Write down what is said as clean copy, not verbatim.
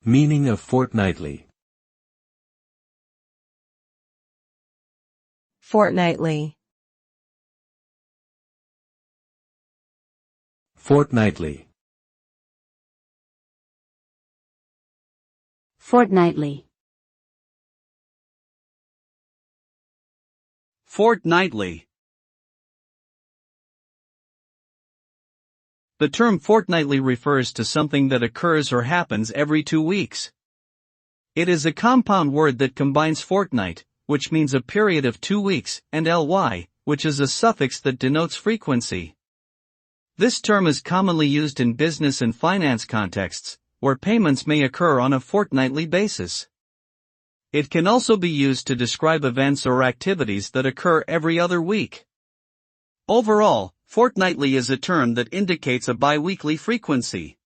Meaning of fortnightly. Fortnightly. Fortnightly. Fortnightly. Fortnightly. The term fortnightly refers to something that occurs or happens every 2 weeks. It is a compound word that combines fortnight, which means a period of 2 weeks, and ly, which is a suffix that denotes frequency. This term is commonly used in business and finance contexts, where payments may occur on a fortnightly basis. It can also be used to describe events or activities that occur every other week. Overall, fortnightly is a term that indicates a bi-weekly frequency.